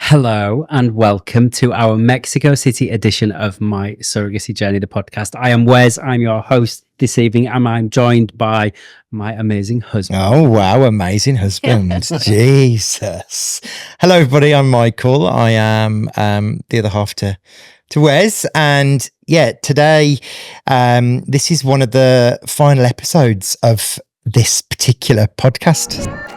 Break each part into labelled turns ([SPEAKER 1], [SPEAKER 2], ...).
[SPEAKER 1] Hello and welcome to our Mexico City edition of My Surrogacy Journey, the podcast. I am Wes, I'm your host this evening, and I'm joined by my amazing husband.
[SPEAKER 2] Oh, wow, amazing husband. Jesus. Hello, everybody, I'm Michael. I am the other half to Wes, and yeah, today this is one of the final episodes of this particular podcast.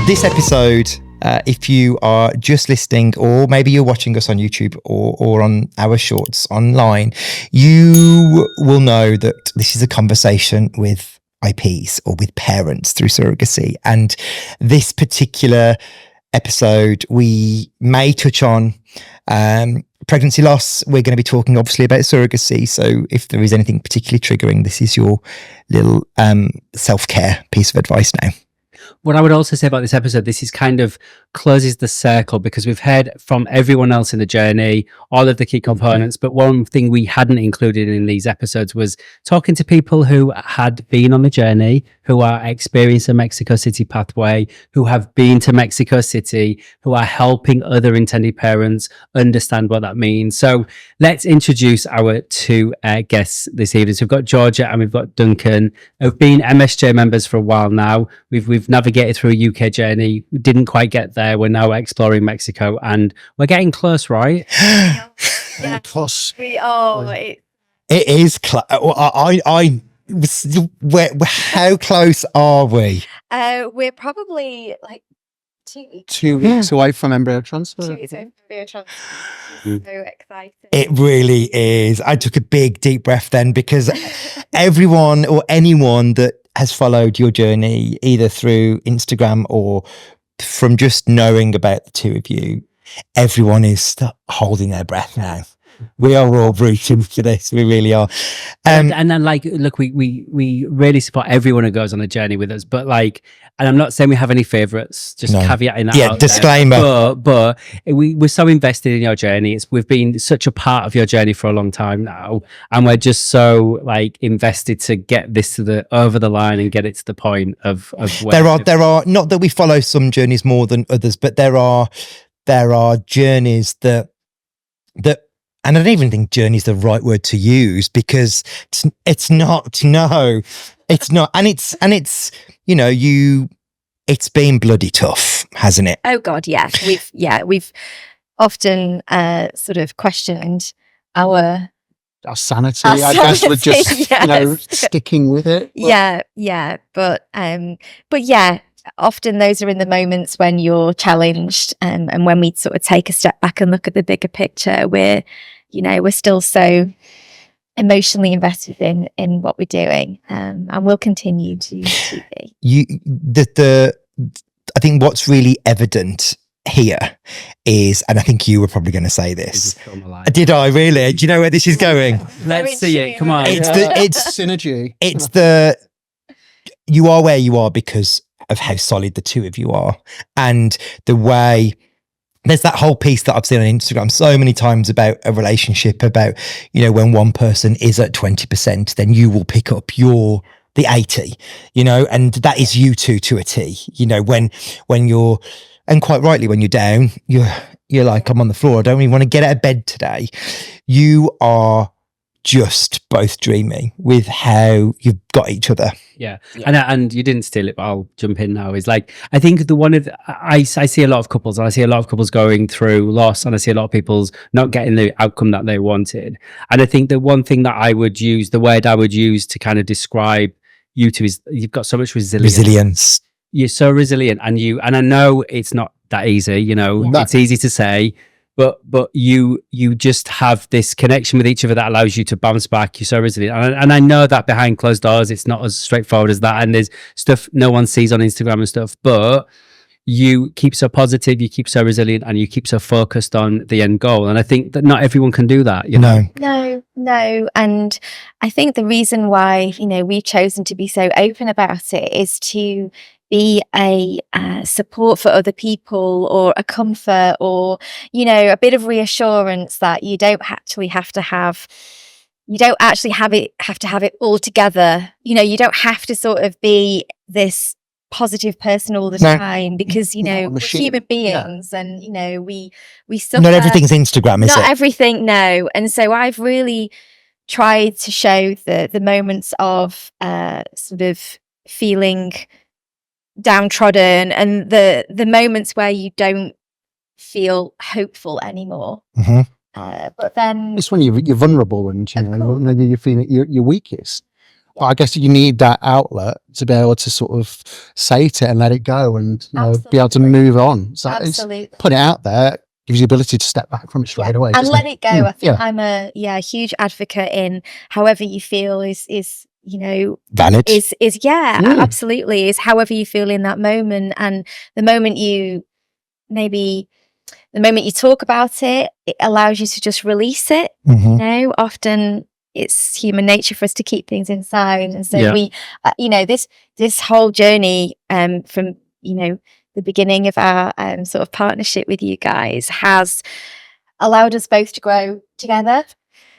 [SPEAKER 2] This episode, if you are just listening, or maybe you're watching us on YouTube or on our shorts online, you will know that this is a conversation with IPs or with parents through surrogacy. And this particular episode, we may touch on pregnancy loss. We're going to be talking obviously about surrogacy. So if there is anything particularly triggering, this is your little self-care piece of advice now.
[SPEAKER 1] What I would also say about this episode, this is kind of closes the circle because we've heard from everyone else in the journey, all of the key components. But one thing we hadn't included in these episodes was talking to people who had been on the journey, who are experiencing a Mexico City pathway, who have been to Mexico City, who are helping other intended parents understand what that means. So let's introduce our two guests this evening. So we've got Georgia and we've got Duncan, who've been MSJ members for a while now. We've navigated through a UK journey. We didn't quite get there. We're now exploring Mexico and we're getting close, right?
[SPEAKER 3] Yeah,
[SPEAKER 2] Close.
[SPEAKER 3] we are.
[SPEAKER 2] It is close. How close are we?
[SPEAKER 3] We're probably like 2 weeks.
[SPEAKER 4] 2 weeks away from embryo transfer.
[SPEAKER 3] 2 weeks away from embryo transfer. So excited.
[SPEAKER 2] It really is. I took a big, deep breath then because everyone or anyone that has followed your journey, either through Instagram or from just knowing about the two of you, everyone is holding their breath now. We are all rooting for this. We really are.
[SPEAKER 1] And then, like, look, we really support everyone who goes on a journey with us. But like, and I'm not saying we have any favourites. Just caveating that.
[SPEAKER 2] Yeah,
[SPEAKER 1] out
[SPEAKER 2] disclaimer.
[SPEAKER 1] There. But we're so invested in your journey. We've been such a part of your journey for a long time now, and we're just so like invested to get this over the line and get it to the point of where
[SPEAKER 2] there are not that we follow some journeys more than others, but there are journeys that. And I don't even think journey is the right word to use because it's not. No, it's not. And it's it's been bloody tough, hasn't it?
[SPEAKER 3] Oh God, yeah. We've often sort of questioned our
[SPEAKER 4] sanity. I guess we're just
[SPEAKER 3] yes.
[SPEAKER 4] sticking with it.
[SPEAKER 3] Yeah. But yeah. Often those are in the moments when you're challenged, and when we sort of take a step back and look at the bigger picture, we're still so emotionally invested in what we're doing, and we'll continue to be.
[SPEAKER 2] I think what's really evident here is, and I think you were probably going to say this. Did I really? Do you know where this is going?
[SPEAKER 1] Let's see it. Come on.
[SPEAKER 2] It's
[SPEAKER 4] synergy.
[SPEAKER 2] It's you are where you are because of how solid the two of you are, and the way there's that whole piece that I've seen on Instagram so many times about a relationship, about when one person is at 20%, then you will pick up the 80, and that is you two to a T. When you're, and quite rightly, when you're down, you're like, I'm on the floor, I don't really want to get out of bed today. You are just both dreaming with how you've got each other.
[SPEAKER 1] Yeah. And you didn't steal it, but I'll jump in now. Is like, I think I see a lot of couples, and I see a lot of couples going through loss, and I see a lot of people's not getting the outcome that they wanted. And I think the one thing that the word I would use to kind of describe you two is you've got so much resilience. You're so resilient, and I know it's not that easy, it's easy to say, but you just have this connection with each other that allows you to bounce back. You're so resilient. And I know that behind closed doors, it's not as straightforward as that. And there's stuff no one sees on Instagram and stuff, but you keep so positive, you keep so resilient, and you keep so focused on the end goal. And I think that not everyone can do that,
[SPEAKER 3] No. And I think the reason why, we've chosen to be so open about it is to be a support for other people, or a comfort, or, you know, a bit of reassurance that you don't actually have to have it all together. You know, you don't have to sort of be this positive person all the time, because, you know, we're human beings, and, you know, we suffer.
[SPEAKER 2] Not everything's Instagram, is it?
[SPEAKER 3] Not everything, no. And so I've really tried to show the moments of sort of feeling downtrodden, and the moments where you don't feel hopeful anymore. But then
[SPEAKER 4] It's when you're vulnerable and when you're feeling you're weakest. But I guess you need that outlet to be able to sort of say it and let it go, and be able to move on. So it's put it out there, gives you the ability to step back from it straight away
[SPEAKER 3] and let it go. I think I'm a huge advocate in however you feel is you know,
[SPEAKER 2] valid.
[SPEAKER 3] Is absolutely, is however you feel in that moment. And the moment you talk about it, it allows you to just release it. You know, often it's human nature for us to keep things inside. And so we, you know, this whole journey from, you know, the beginning of our sort of partnership with you guys has allowed us both to grow together,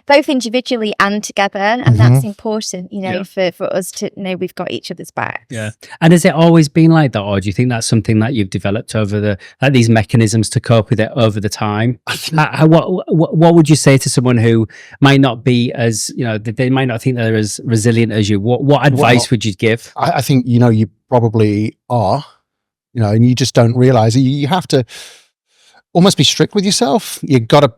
[SPEAKER 3] both individually and together. And that's important, you know, for us to know we've got each other's backs.
[SPEAKER 1] Yeah. And has it always been like that, or do you think that's something that you've developed over these mechanisms to cope with it over the time? What would you say to someone who might not be as, you know, they might not think they're as resilient as you? What advice would you give?
[SPEAKER 4] I think, you know, you probably are, you know, and you just don't realize it. You have to almost be strict with yourself. You've got to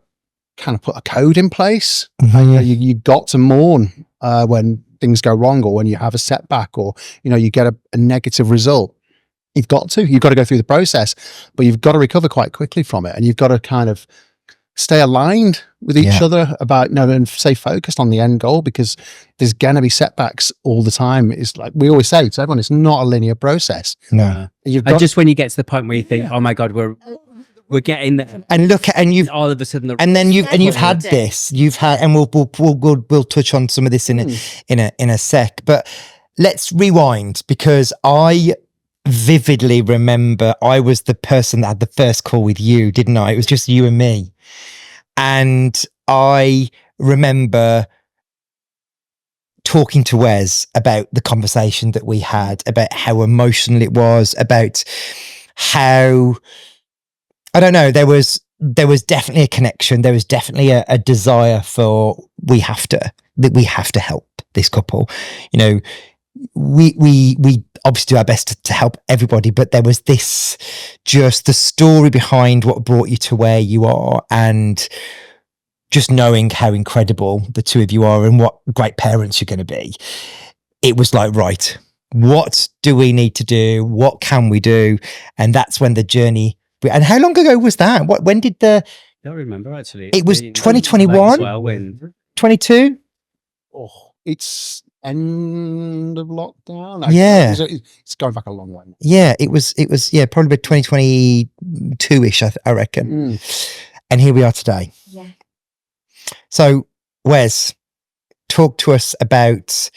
[SPEAKER 4] kind of put a code in place. You got to mourn when things go wrong, or when you have a setback, or, you know, you get a negative result. You've got to go through the process, but you've got to recover quite quickly from it, and you've got to kind of stay aligned with each other about, you know, and stay focused on the end goal, because there's going to be setbacks all the time. It's like we always say to everyone, it's not a linear process.
[SPEAKER 2] No.
[SPEAKER 1] Just when you get to the point where you think, oh my God, we're getting there,
[SPEAKER 2] and look at, and you've
[SPEAKER 1] all of a sudden,
[SPEAKER 2] you've had this, and we'll touch on some of this in a sec. But let's rewind, because I vividly remember I was the person that had the first call with you, didn't I? It was just you and me, and I remember talking to Wes about the conversation that we had, about how emotional it was, about how, I don't know, there was definitely a connection. There was definitely a desire for we have to help this couple. You know, we obviously do our best to help everybody, but there was this, just the story behind what brought you to where you are, and just knowing how incredible the two of you are and what great parents you're going to be. It was like, right, what do we need to do? What can we do? And that's when the journey. And how long ago was that? When did
[SPEAKER 1] I don't remember, actually.
[SPEAKER 2] It was 2021? 22?
[SPEAKER 4] Oh, it's end of lockdown.
[SPEAKER 2] Yeah.
[SPEAKER 4] It's going back a long way.
[SPEAKER 2] Yeah, it was probably 2022-ish, I reckon. And here we are today.
[SPEAKER 3] Yeah.
[SPEAKER 2] So, Wes, talk to us about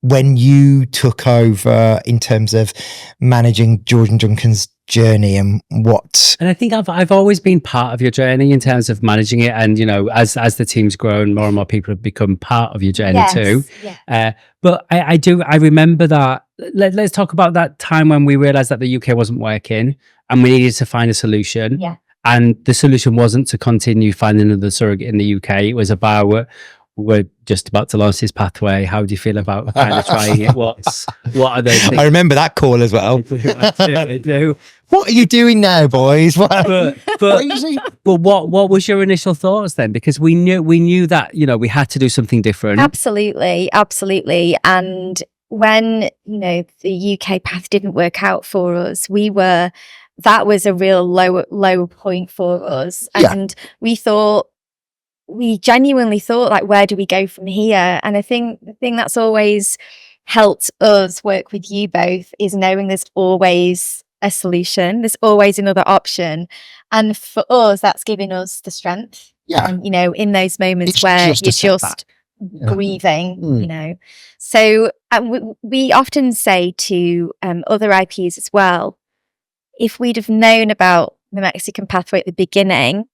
[SPEAKER 2] when you took over in terms of managing Georgia and Duncan's journey, and what.
[SPEAKER 1] And I think I've always been part of your journey in terms of managing it, and, you know, as the team's grown, more and more people have become part of your journey too. Yeah. But I remember that. Let's talk about that time when we realized that the UK wasn't working and we needed to find a solution.
[SPEAKER 3] Yeah.
[SPEAKER 1] And the solution wasn't to continue finding another surrogate in the UK. It was about, we're just about to launch this pathway. How do you feel about kind of trying it? What are those things?
[SPEAKER 2] I remember that call as well.
[SPEAKER 1] I do.
[SPEAKER 2] What are you doing now, boys?
[SPEAKER 1] But what was your initial thoughts then? Because we knew that, you know, we had to do something different.
[SPEAKER 3] Absolutely. And when, you know, the UK path didn't work out for us, that was a real low point for us. And we genuinely thought, like, where do we go from here? And I think the thing that's always helped us work with you both is knowing there's always a solution. There's always another option. And for us, that's giving us the strength.
[SPEAKER 4] Yeah.
[SPEAKER 3] And, you know, in those moments
[SPEAKER 4] It's
[SPEAKER 3] where
[SPEAKER 4] just a
[SPEAKER 3] you're
[SPEAKER 4] setback.
[SPEAKER 3] grieving, you know. So we often say to other IPs as well, if we'd have known about the Mexican pathway at the beginning,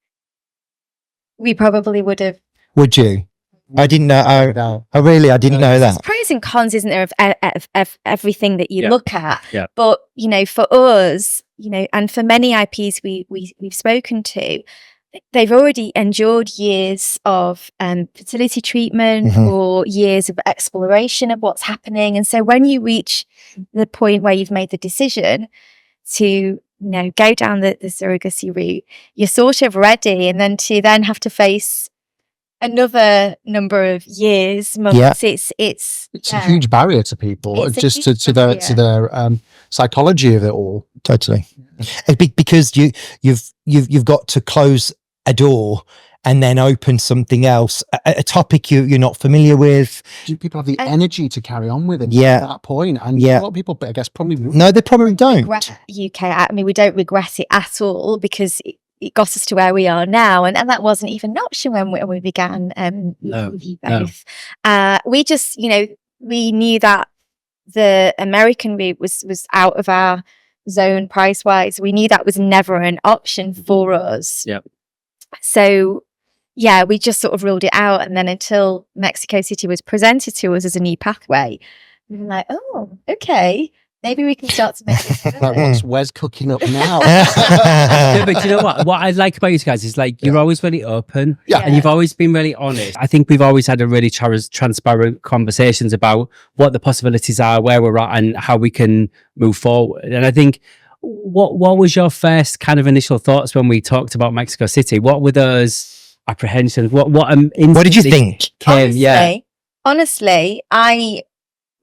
[SPEAKER 3] we probably would have.
[SPEAKER 2] Would you? I didn't know. I didn't know that.
[SPEAKER 3] There's pros and cons, isn't there, of everything that you look at.
[SPEAKER 1] Yeah.
[SPEAKER 3] But, you know, for us, you know, and for many IPs we've spoken to, they've already endured years of fertility treatment or years of exploration of what's happening. And so when you reach the point where you've made the decision to, you know, go down the surrogacy route, you're sort of ready. And then to then have to face another number of years, months, it's
[SPEAKER 4] a huge barrier to people, just to their psychology of it all.
[SPEAKER 2] Totally. Because you've got to close a door and then open something else, a topic you're not familiar with.
[SPEAKER 4] Do people have the energy to carry on with it
[SPEAKER 2] at
[SPEAKER 4] that point? And a lot of people, I guess, probably wouldn't.
[SPEAKER 2] No, they probably don't.
[SPEAKER 3] UK, I mean, we don't regret it at all, because it got us to where we are now, and that wasn't even an option when we began with you both. We just, you know, we knew that the American route was out of our zone price wise. We knew that was never an option for us.
[SPEAKER 1] Yeah.
[SPEAKER 3] So yeah, we just sort of ruled it out, and then until Mexico City was presented to us as a new pathway, we were like, oh, okay. Maybe we can start to make this
[SPEAKER 4] like, what's Wes cooking up now?
[SPEAKER 1] Yeah, but you know what? What I like about you guys is like you're always really open, and you've always been really honest. I think we've always had a really transparent conversations about what the possibilities are, where we're at, and how we can move forward. And I think, what was your first kind of initial thoughts when we talked about Mexico City? What were those apprehensions? What
[SPEAKER 2] did you think?
[SPEAKER 3] Honestly,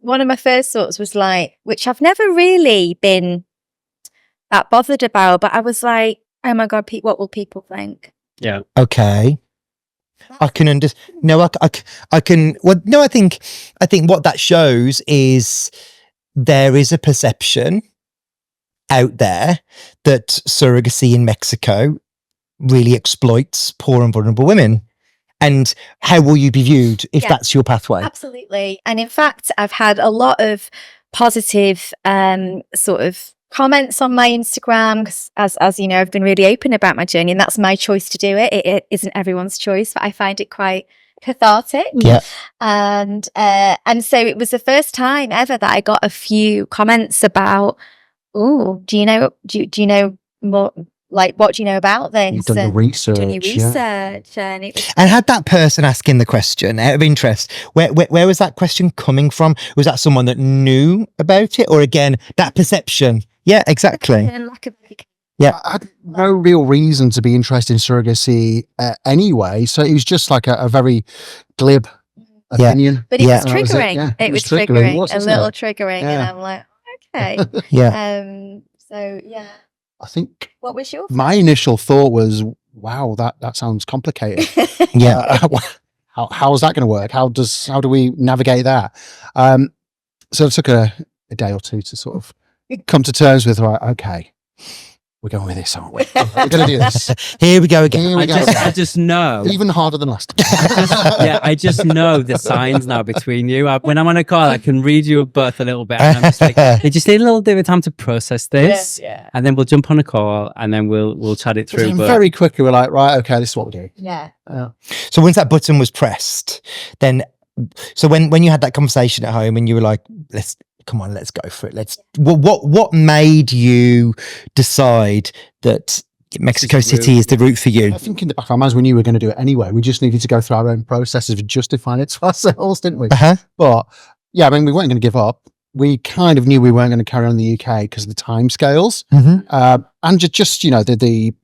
[SPEAKER 3] one of my first thoughts was like, which I've never really been that bothered about, but I was like, oh my God, what will people think?
[SPEAKER 1] Yeah.
[SPEAKER 2] Okay. I can understand. No, I can. Well, no, I think what that shows is there is a perception out there that surrogacy in Mexico really exploits poor and vulnerable women. And how will you be viewed if that's your pathway?
[SPEAKER 3] Absolutely. And in fact, I've had a lot of positive sort of comments on my Instagram, 'cause as you know, I've been really open about my journey, and that's my choice to do it. It isn't everyone's choice, but I find it quite cathartic.
[SPEAKER 2] Yeah.
[SPEAKER 3] And so it was the first time ever that I got a few comments about, oh, do you know more? Like, what do you know about this?
[SPEAKER 4] You've done your research.
[SPEAKER 3] And
[SPEAKER 2] had that person asking the question, out of interest, where was that question coming from? Was that someone that knew about it, or again that perception? Yeah, exactly. Yeah,
[SPEAKER 4] I had no real reason to be interested in surrogacy anyway, so it was just like a very glib opinion.
[SPEAKER 3] But it was triggering. It was triggering, a little triggering, and I'm like, okay. So yeah.
[SPEAKER 4] I think
[SPEAKER 3] what was your
[SPEAKER 4] my initial thought was, wow, that sounds complicated. How's that going to work? How do we navigate that? So it took a day or two to sort of come to terms with, right, okay, we're going with this, aren't we? We're going to do this.
[SPEAKER 2] Here we go again.
[SPEAKER 1] I just know.
[SPEAKER 4] Even harder than last time.
[SPEAKER 1] I just know the signs now between you. When I'm on a call, I can read you both a little bit. And I'm just like, they just need a little bit of time to process this. Yeah. And then we'll jump on a call and then we'll chat it through.
[SPEAKER 4] But very quickly, we're like, right, okay, this is what we do.
[SPEAKER 3] Yeah.
[SPEAKER 2] So once that button was pressed, then, so when you had that conversation at home and you were like, come on, let's go for it. What made you decide that Mexico City is the route for you?
[SPEAKER 4] I think in the back of our minds, we knew we were going to do it anyway. We just needed to go through our own processes of justifying it to ourselves, didn't we? But yeah, I mean, we weren't going to give up. We kind of knew we weren't going to carry on in the UK because of the time scales, and just you know the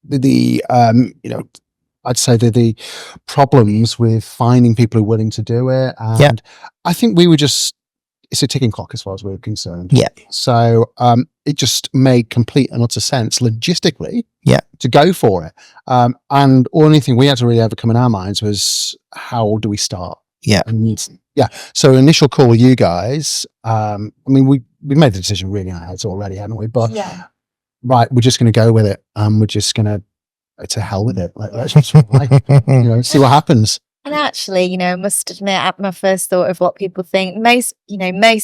[SPEAKER 4] you know, I'd say the problems with finding people who are willing to do it, and I think we were just. It's a ticking clock as far as we're concerned.
[SPEAKER 2] Yeah.
[SPEAKER 4] So it just made complete and utter sense logistically to go for it. And only thing we had to really overcome in our minds was, how do we start?
[SPEAKER 2] Yeah.
[SPEAKER 4] And so initial call with you guys, I mean, we made the decision really in our heads already, hadn't we? But right, we're just going to go with it. We're just going to hell with it. Let's just see what happens.
[SPEAKER 3] And actually, I must admit, at my first thought of what people think, most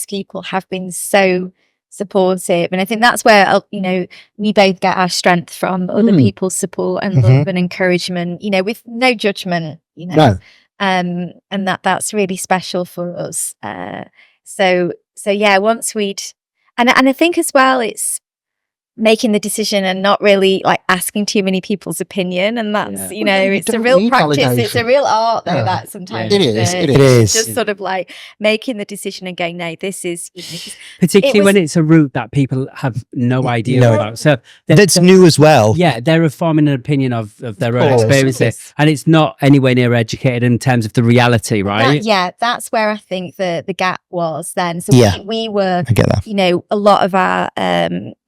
[SPEAKER 3] people have been so supportive. And I think that's where, we both get our strength from, other people's support and love and encouragement, with no judgment,
[SPEAKER 4] No.
[SPEAKER 3] and that's really special for us. So yeah, once and I think as well, it's making the decision and not really like asking too many people's opinion, and that's it's a real practice, it's a real art though, that sometimes
[SPEAKER 4] it is
[SPEAKER 3] just sort of like making the decision and going, no, this is
[SPEAKER 1] particularly when it's a route that people have no idea about, so
[SPEAKER 2] that's new as well.
[SPEAKER 1] They're forming an opinion of their own experiences, and it's not anywhere near educated in terms of the reality, right?
[SPEAKER 3] That's where I think the gap was then. So we were,
[SPEAKER 2] I get that.
[SPEAKER 3] A lot of our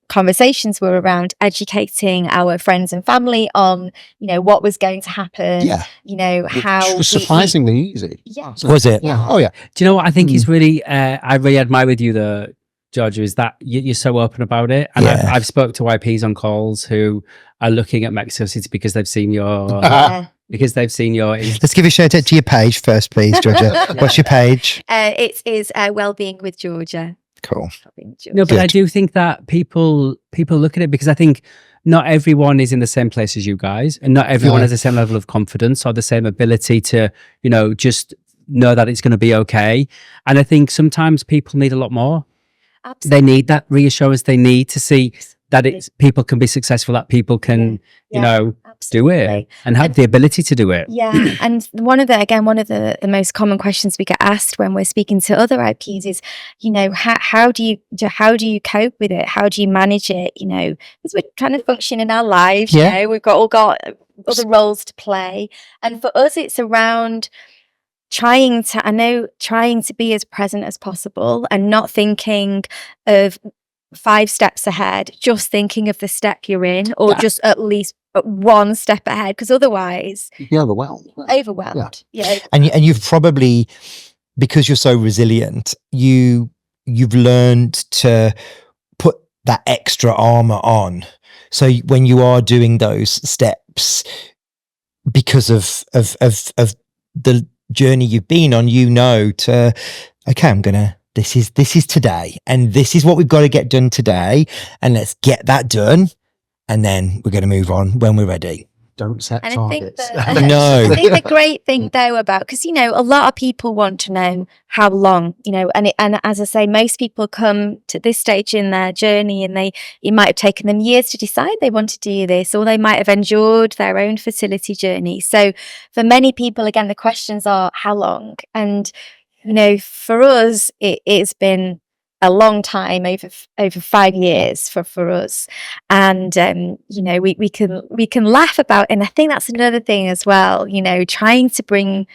[SPEAKER 3] conversations were around educating our friends and family on what was going to happen, how
[SPEAKER 4] it was surprisingly easy.
[SPEAKER 2] Was it?
[SPEAKER 4] Oh yeah.
[SPEAKER 1] Do you know what I think is really I really admire with you, the Georgia, is that you're so open about it, and I've spoke to YPs on calls who are looking at Mexico City because they've seen your
[SPEAKER 2] Let's give a shout out to your page first, please, Georgia. What's your page?
[SPEAKER 3] It is Wellbeing with Georgia.
[SPEAKER 2] Cool.
[SPEAKER 1] No, but I do think that people look at it, because I think not everyone is in the same place as you guys, and not everyone has the same level of confidence or the same ability to, just know that it's going to be okay. And I think sometimes people need a lot more. Absolutely. They need that reassurance. They need to see that people can be successful, that people can, do it and have the ability to do it.
[SPEAKER 3] Yeah. And one of the most common questions we get asked when we're speaking to other IPs is, how do you cope with it? How do you manage it? Because we're trying to function in our lives, we've all got other roles to play. And for us, it's around trying to be as present as possible and not thinking of 5 steps ahead, just thinking of the step you're in, or just at least one step ahead, because otherwise
[SPEAKER 4] you're overwhelmed.
[SPEAKER 3] Yeah.
[SPEAKER 2] And you've probably, because you're so resilient, you've learned to put that extra armor on. So when you are doing those steps, because of the journey you've been on, this is today, and this is what we've got to get done today, and let's get that done, and then we're going to move on when we're ready.
[SPEAKER 4] Don't set
[SPEAKER 3] and
[SPEAKER 4] targets.
[SPEAKER 3] I think the great thing though about, because a lot of people want to know how long, and as I say, most people come to this stage in their journey and it might have taken them years to decide they want to do this, or they might have endured their own fertility journey. So for many people, again, the questions are how long. And for us, it's been a long time, over 5 years for us, and we can laugh about, and I think that's another thing as well. Trying to bring a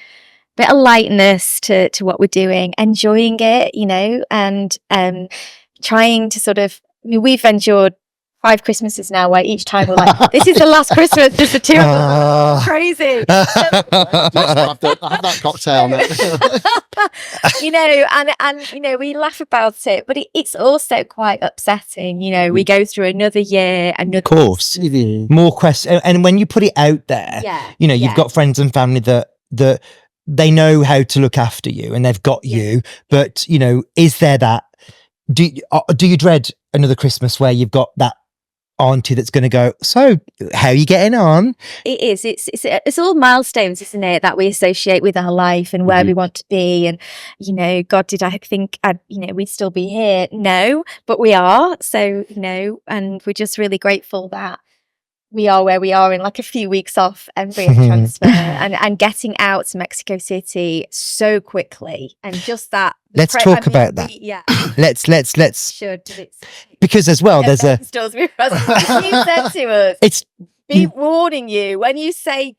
[SPEAKER 3] bit of lightness to what we're doing, enjoying it, and trying to sort of. We've endured 5 Christmases now, where each time we're like, this is the last Christmas, there's the 2 of us. Crazy.
[SPEAKER 4] I'll have that cocktail now.
[SPEAKER 3] and we laugh about it, but it's also quite upsetting. We go through another year,
[SPEAKER 2] of course, more questions, and when you put it out there, you've got friends and family that they know how to look after you, and they've got you. But is there that? Do you dread another Christmas where you've got that auntie that's going to go, so how are you getting on?
[SPEAKER 3] It is. It's all milestones, isn't it, that we associate with our life and where we want to be. And God, did I think we'd still be here? No, but we are. So and we're just really grateful that we are where we are in like a few weeks off embryo transfer and getting out to Mexico City so quickly, and just that.
[SPEAKER 2] Let's talk about that. Let's
[SPEAKER 3] should,
[SPEAKER 2] because as well there's a
[SPEAKER 3] you said to us, it's be warning you when you say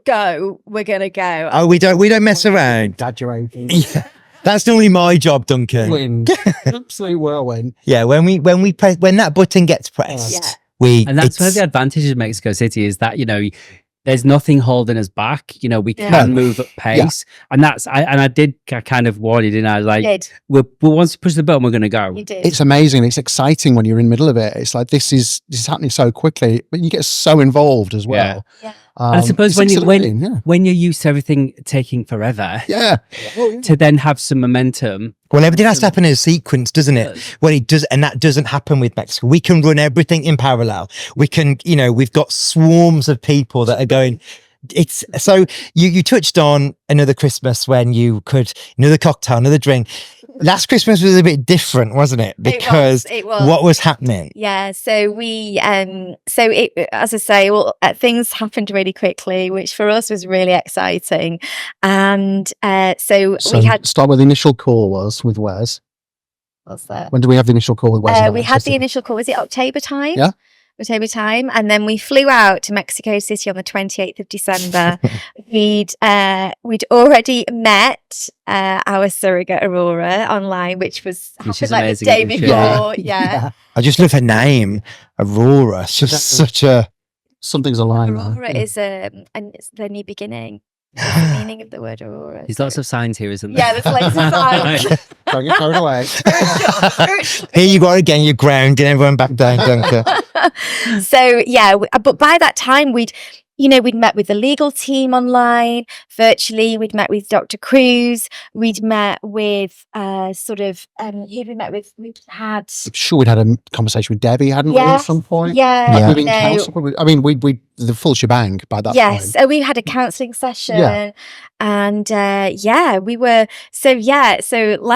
[SPEAKER 3] go, we're gonna go.
[SPEAKER 2] Oh, we don't mess around.
[SPEAKER 4] Exaggerating.
[SPEAKER 2] Yeah. That's normally my job, Duncan.
[SPEAKER 4] Wind. Absolute whirlwind.
[SPEAKER 2] Yeah, when that button gets pressed.
[SPEAKER 1] And that's where the advantage of Mexico City is that there's nothing holding us back. You know, we can
[SPEAKER 3] Yeah.
[SPEAKER 1] move at pace, and I did kind of warn you, didn't I? Like,
[SPEAKER 3] You did.
[SPEAKER 1] once you push the button, we're going to go.
[SPEAKER 3] You did.
[SPEAKER 4] It's amazing. It's exciting when you're in the middle of it. It's like this is happening so quickly, but you get so involved as well.
[SPEAKER 3] Yeah.
[SPEAKER 1] And I suppose
[SPEAKER 4] it's
[SPEAKER 1] when
[SPEAKER 4] exhilarating,
[SPEAKER 1] when you're used to everything taking forever,
[SPEAKER 4] yeah.
[SPEAKER 1] to then have some momentum.
[SPEAKER 2] Well, everything has to happen in a sequence, doesn't it? Well, it does, and that doesn't happen with Mexico. We can run everything in parallel. We can, you know, we've got swarms of people that are going. It's so you touched on another Christmas when you could another cocktail, another drink. Last Christmas was a bit different, wasn't it? Because
[SPEAKER 3] It was.
[SPEAKER 2] what was happening?
[SPEAKER 3] Yeah, so we, so it, as I say, well, things happened really quickly, which for us was really exciting, and so we had.
[SPEAKER 4] Start where the initial call was with Wes.
[SPEAKER 3] What's that?
[SPEAKER 4] When do we have the initial call with Wes?
[SPEAKER 3] We had the initial call. Was it October time?
[SPEAKER 4] Yeah.
[SPEAKER 3] October time, and then we flew out to Mexico City on the 28th of December. We'd already met our surrogate Aurora online, which was
[SPEAKER 1] Which is
[SPEAKER 3] happened like the
[SPEAKER 1] amazing,
[SPEAKER 3] day
[SPEAKER 1] isn't she?
[SPEAKER 3] before. Yeah.
[SPEAKER 2] I just love her name, Aurora. It's just such a.
[SPEAKER 4] Something's aligned.
[SPEAKER 3] Aurora is and it's the new beginning. What's the meaning of the word Aurora?
[SPEAKER 1] There's lots of signs here, isn't there?
[SPEAKER 3] Yeah, there's loads of signs.
[SPEAKER 4] Don't get carried away.
[SPEAKER 2] Here you go again. You're grounding everyone back down, Duncan.
[SPEAKER 3] So yeah, but by that time we'd met with the legal team online, virtually. We'd met with Dr. Cruz. We'd met with who we met with. We'd had.
[SPEAKER 4] I'm sure we'd had a conversation with Debbie, hadn't we, at
[SPEAKER 3] Yes,
[SPEAKER 4] some point?
[SPEAKER 3] yeah,
[SPEAKER 4] Like
[SPEAKER 3] you
[SPEAKER 4] moving
[SPEAKER 3] know.
[SPEAKER 4] council, probably. I mean, we the full shebang by that
[SPEAKER 3] Yes,
[SPEAKER 4] point.
[SPEAKER 3] so we had a counselling session,
[SPEAKER 4] Yeah.
[SPEAKER 3] and we were so last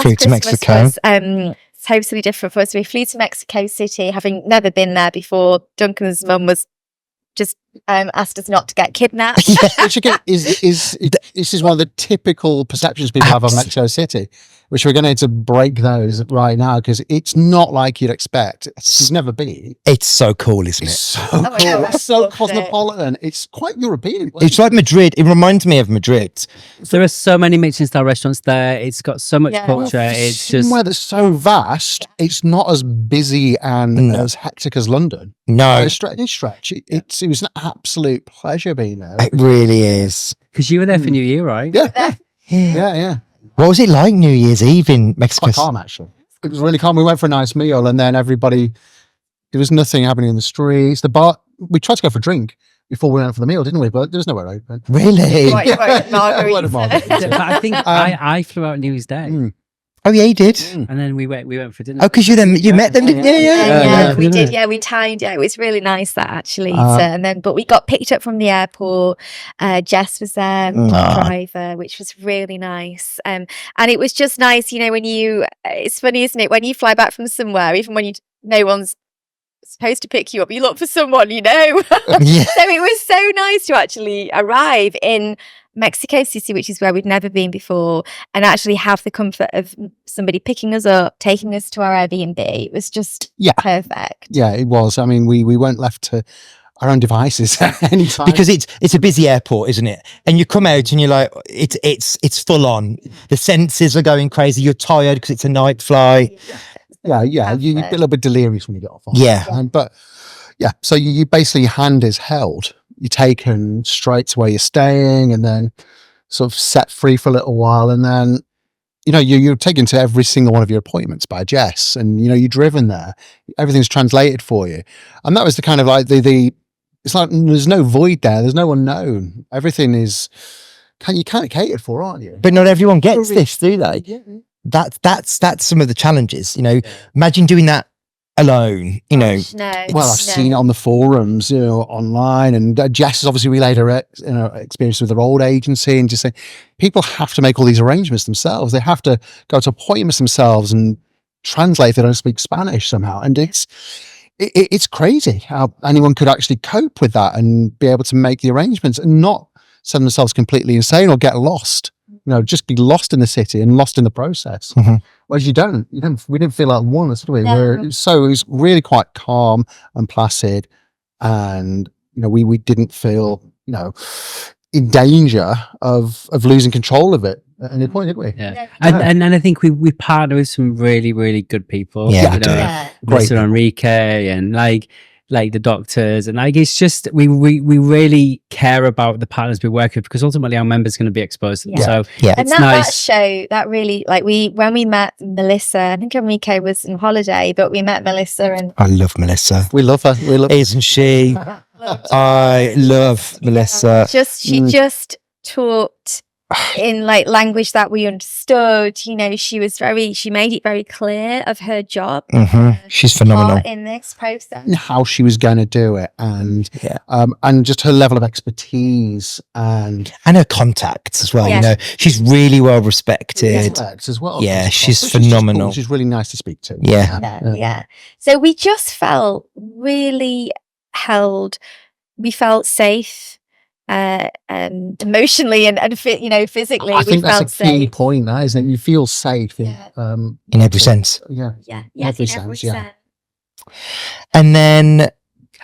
[SPEAKER 2] Flew to
[SPEAKER 3] Christmas
[SPEAKER 2] Mexico.
[SPEAKER 3] was totally different for us. We flew to Mexico City, having never been there before. Duncan's mum was just asked us not to get kidnapped.
[SPEAKER 4] Which again is this is one of the typical perceptions people have of Mexico City, which we're going to need to break those right now because it's not like you'd expect. It's never been.
[SPEAKER 2] It's so cool, isn't
[SPEAKER 4] It's
[SPEAKER 2] it?
[SPEAKER 4] so
[SPEAKER 3] my
[SPEAKER 4] cool.
[SPEAKER 3] God,
[SPEAKER 4] It's so
[SPEAKER 3] loved it.
[SPEAKER 4] cosmopolitan. It's quite European.
[SPEAKER 2] It's like Madrid. It reminds me of Madrid.
[SPEAKER 1] There are so many Michelin star restaurants there. It's got so much
[SPEAKER 3] Yeah.
[SPEAKER 1] culture. It's just
[SPEAKER 4] somewhere that's so vast. It's not as busy and
[SPEAKER 2] No.
[SPEAKER 4] as hectic as London.
[SPEAKER 2] No,
[SPEAKER 4] It's stretch. It was an absolute pleasure being there.
[SPEAKER 2] it really is.
[SPEAKER 1] because you were there for New Year, right?
[SPEAKER 4] Yeah,
[SPEAKER 2] Yeah.
[SPEAKER 4] yeah.
[SPEAKER 2] What was it like New Year's Eve in Mexico?
[SPEAKER 4] Quite calm actually. It was really calm. We went for a nice meal and then there was nothing happening in the streets. The bar, we tried to go for a drink before we went for the meal, didn't we? But there was nowhere open.
[SPEAKER 2] Really?
[SPEAKER 3] Right, right,
[SPEAKER 4] A lot of
[SPEAKER 3] margaritas.
[SPEAKER 4] margaritas.
[SPEAKER 1] But I think I flew out New Year's Day,
[SPEAKER 4] Mm.
[SPEAKER 2] Oh yeah, you did.
[SPEAKER 1] and then we went for dinner.
[SPEAKER 2] Oh, because you met them, didn't you?
[SPEAKER 3] Yeah, we
[SPEAKER 1] yeah.
[SPEAKER 3] did. Yeah, we timed. Yeah, it was really nice that actually.
[SPEAKER 4] Uh,
[SPEAKER 3] But we got picked up from the airport. Jess was there, the
[SPEAKER 2] Aw.
[SPEAKER 3] driver, which was really nice. And it was just nice, when it's funny, isn't it? When you fly back from somewhere, even when no one's supposed to pick you up, you look for someone,
[SPEAKER 2] Yeah.
[SPEAKER 3] So it was so nice to actually arrive in Mexico City, which is where we'd never been before, and actually have the comfort of somebody picking us up, taking us to our Airbnb. It was just perfect.
[SPEAKER 4] Yeah, it was. I mean, we weren't left to our own devices at any time.
[SPEAKER 2] Because it's a busy airport, isn't it? And you come out and you're like, it's full on. The senses are going crazy. You're tired because it's a night flight.
[SPEAKER 4] yeah, you get a little bit delirious when you get off.
[SPEAKER 2] Yeah.
[SPEAKER 4] But yeah, so you basically your hand is held. You're taken straight to where you're staying and then sort of set free for a little while. And then, you're taken to every single one of your appointments by Jess and, you're driven there. Everything's translated for you. And that was the kind of like it's like there's no void there. There's no unknown. Everything is, you can't cater for, aren't you?
[SPEAKER 2] But not everyone gets this, do they?
[SPEAKER 4] Yeah.
[SPEAKER 2] That's some of the challenges. Imagine doing that alone.
[SPEAKER 3] No.
[SPEAKER 4] Well, I've seen it on the forums, online, and Jess has obviously relayed her experience with her old agency, and just saying people have to make all these arrangements themselves. They have to go to appointments themselves and translate if they don't speak Spanish somehow. And it's crazy how anyone could actually cope with that and be able to make the arrangements and not send themselves completely insane or get lost. Just be lost in the city and lost in the process.
[SPEAKER 2] Mhm.
[SPEAKER 4] Whereas we didn't feel like one, did we?
[SPEAKER 3] No.
[SPEAKER 4] It was really quite calm and placid, and we didn't feel in danger of losing control of it at any point, did we?
[SPEAKER 1] Yeah. And I think we partner with some really, really good people.
[SPEAKER 2] Yeah,
[SPEAKER 1] you
[SPEAKER 2] we do.
[SPEAKER 1] know,
[SPEAKER 3] Yeah.
[SPEAKER 4] Great
[SPEAKER 1] Mr. Enrique and like the doctors, and like it's just we really care about the partners we work with, because ultimately our members going to be exposed to them.
[SPEAKER 3] Yeah.
[SPEAKER 1] So
[SPEAKER 2] Yeah.
[SPEAKER 3] And
[SPEAKER 1] it's
[SPEAKER 3] that
[SPEAKER 1] nice.
[SPEAKER 3] show that really, like, when we met Melissa, I think Enrique was on holiday, but we met Melissa and
[SPEAKER 2] I love Melissa.
[SPEAKER 4] We love her. We love
[SPEAKER 2] Isn't she? I love Melissa.
[SPEAKER 3] she just talked in like language that we understood. You know, she made it very clear of her job.
[SPEAKER 2] She's phenomenal.
[SPEAKER 3] In this process.
[SPEAKER 4] how she was going to do it, and just her level of expertise and
[SPEAKER 2] her contacts as well.
[SPEAKER 3] Yeah.
[SPEAKER 2] You know, she's really well respected.
[SPEAKER 4] intellects as well.
[SPEAKER 2] Yeah, she's
[SPEAKER 4] Which is just
[SPEAKER 2] phenomenal.
[SPEAKER 4] cool. She's really nice to speak to.
[SPEAKER 2] Yeah.
[SPEAKER 3] So we just felt really held. We felt safe, emotionally and physically.
[SPEAKER 4] I think
[SPEAKER 3] we felt
[SPEAKER 4] that's a key
[SPEAKER 3] safe.
[SPEAKER 4] point, that isn't it? You feel safe in
[SPEAKER 2] every sense.
[SPEAKER 4] Yeah.
[SPEAKER 3] Yeah,
[SPEAKER 4] Every
[SPEAKER 3] in
[SPEAKER 4] sense, yeah.
[SPEAKER 2] And then